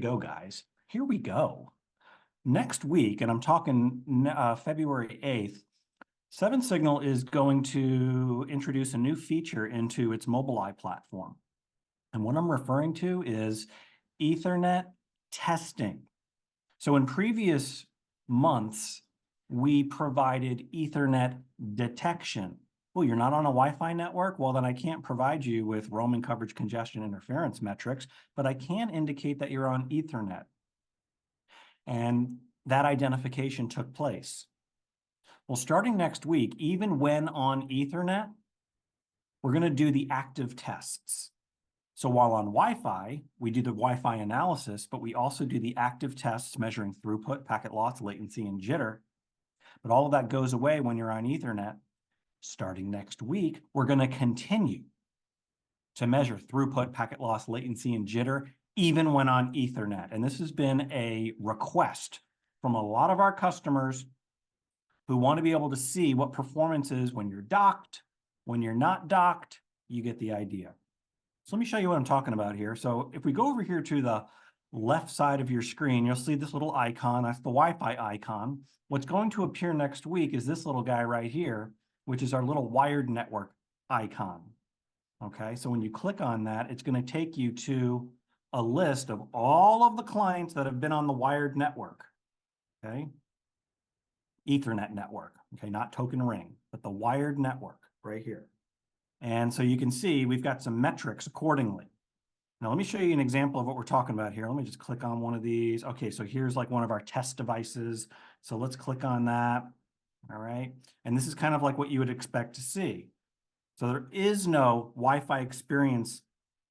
go, guys. Here we go. Next week, and I'm talking February 8th, 7Signal is going to introduce a new feature into its Mobileye platform. And what I'm referring to is Ethernet testing. So in previous months, we provided Ethernet detection. Well, you're not on a Wi-Fi network? Well, then I can't provide you with roaming coverage congestion interference metrics, but I can indicate that you're on Ethernet. And that identification took place. Well, starting next week, even when on Ethernet, we're going to do the active tests. So while on Wi-Fi, we do the Wi-Fi analysis, but we also do the active tests measuring throughput, packet loss, latency, and jitter. But all of that goes away when you're on Ethernet. Starting next week, we're going to continue to measure throughput, packet loss, latency, and jitter, even when on Ethernet. And this has been a request from a lot of our customers who want to be able to see what performance is when you're docked, when you're not docked. You get the idea. So let me show you what I'm talking about here. So if we go over here to the left side of your screen, you'll see this little icon. That's the Wi-Fi icon. What's going to appear next week is this little guy right here, which is our little wired network icon. Okay, so when you click on that, it's going to take you to a list of all of the clients that have been on the wired network. Okay, Ethernet network. Okay, not token ring, but the wired network right here. And so you can see we've got some metrics accordingly. Now, let me show you an example of what we're talking about here. Let me just click on one of these. Okay, so here's like one of our test devices. So let's click on that. All right. And this is kind of like what you would expect to see. So there is no Wi-Fi experience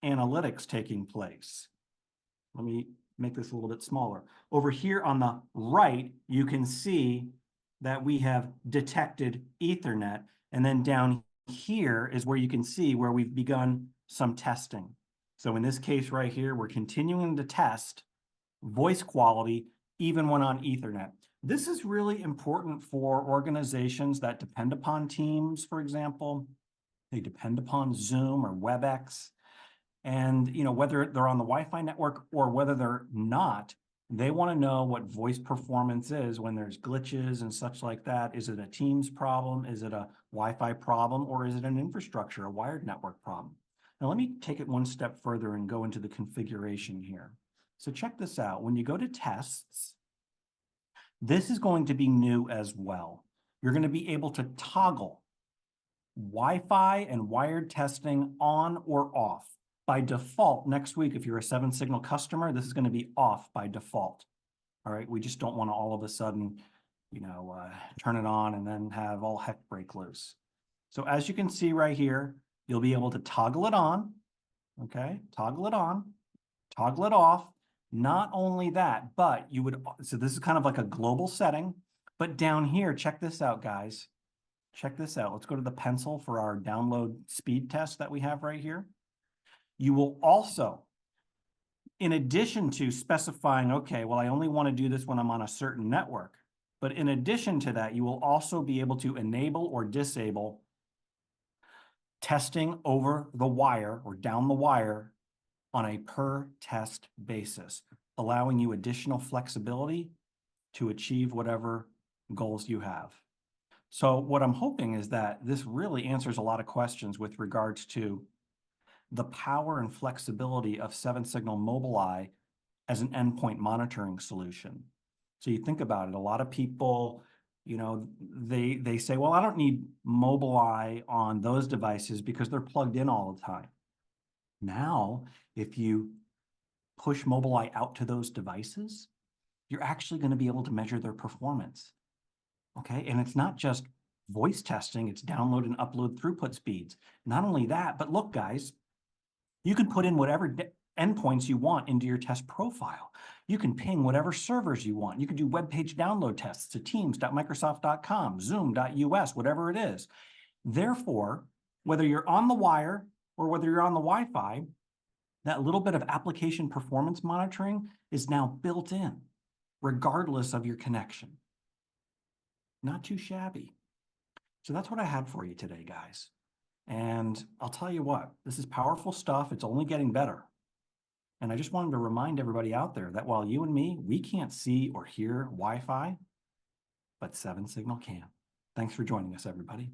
analytics taking place. Let me make this a little bit smaller. Over here on the right, you can see that we have detected Ethernet. And then down here is where you can see where we've begun some testing. So in this case right here, we're continuing to test voice quality even when on Ethernet. This is really important for organizations that depend upon Teams, for example. They depend upon Zoom or WebEx. And whether they're on the Wi-Fi network or whether they're not, they want to know what voice performance is when there's glitches and such like that. Is it a Teams problem? Is it a Wi-Fi problem? Or is it an infrastructure, a wired network problem? Now, let me take it one step further and go into the configuration here. So check this out. When you go to tests, this is going to be new as well. You're going to be able to toggle Wi-Fi and wired testing on or off. By default, next week, if you're a 7Signal customer, this is going to be off by default. All right, we just don't want to all of a sudden, turn it on and then have all heck break loose. So as you can see right here, you'll be able to toggle it on, okay? Toggle it on, toggle it off. Not only that, but so this is kind of like a global setting, but down here, check this out, guys. Check this out. Let's go to the pencil for our download speed test that we have right here. You will also, in addition to specifying, okay, well, I only want to do this when I'm on a certain network, but in addition to that, you will also be able to enable or disable testing over the wire or down the wire on a per test basis, allowing you additional flexibility to achieve whatever goals you have. So what I'm hoping is that this really answers a lot of questions with regards to the power and flexibility of 7Signal Mobileye as an endpoint monitoring solution. So you think about it, a lot of people, they say, well, I don't need Mobileye on those devices because they're plugged in all the time. Now, if you push Mobileye out to those devices, you're actually going to be able to measure their performance. Okay, and it's not just voice testing, it's download and upload throughput speeds. Not only that, but look, guys, you can put in whatever endpoints you want into your test profile. You can ping whatever servers you want. You can do web page download tests to teams.microsoft.com, zoom.us, whatever it is. Therefore, whether you're on the wire or whether you're on the Wi-Fi, that little bit of application performance monitoring is now built in, regardless of your connection. Not too shabby. So that's what I had for you today, guys. And I'll tell you what, this is powerful stuff. It's only getting better. And I just wanted to remind everybody out there that while you and me, we can't see or hear Wi-Fi, but 7 Signal can. Thanks for joining us, everybody.